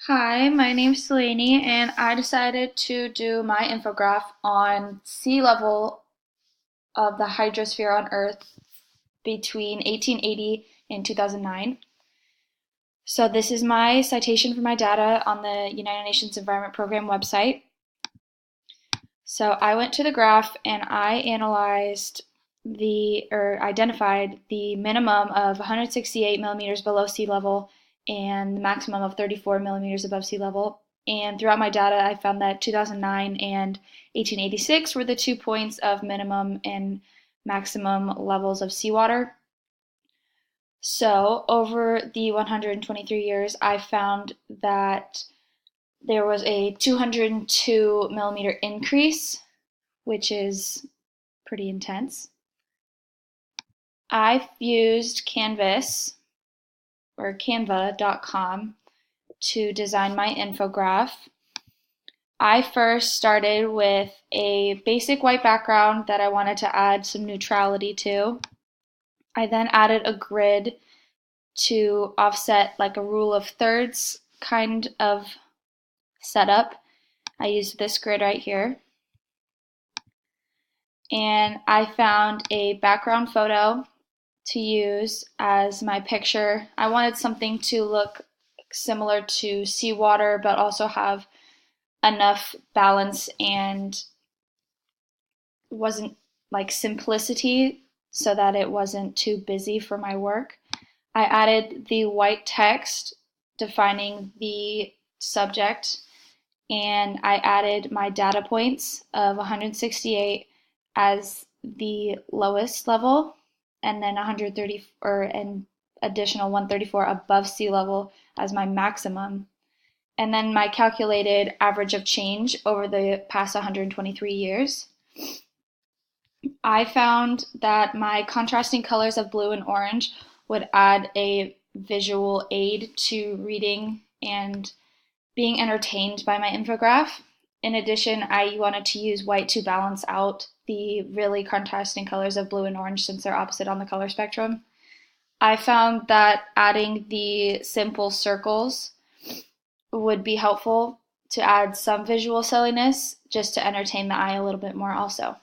Hi, my name's Delaney, and I decided to do my infograph on sea level of the hydrosphere on Earth between 1880 and 2009. So this is my citation for my data on the United Nations Environment Program website. So I went to the graph and I identified the minimum of 168 millimeters below sea level and the maximum of 34 millimeters above sea level. And throughout my data, I found that 2009 and 1886 were the 2 points of minimum and maximum levels of seawater. So over the 123 years, I found that there was a 202 millimeter increase, which is pretty intense. I've used Canva.com to design my infograph. I first started with a basic white background that I wanted to add some neutrality to. I then added a grid to offset like a rule of thirds kind of setup. I used this grid right here. And I found a background photo to use as my picture. I wanted something to look similar to seawater, but also have enough balance and wasn't like simplicity so that it wasn't too busy for my work. I added the white text defining the subject, and I added my data points of 168 as the lowest level, and then 130 or an additional 134 above sea level as my maximum, and then my calculated average of change over the past 123 years. I found that my contrasting colors of blue and orange would add a visual aid to reading and being entertained by my infograph. In addition, I wanted to use white to balance out the really contrasting colors of blue and orange since they're opposite on the color spectrum. I found that adding the simple circles would be helpful to add some visual silliness just to entertain the eye a little bit more also.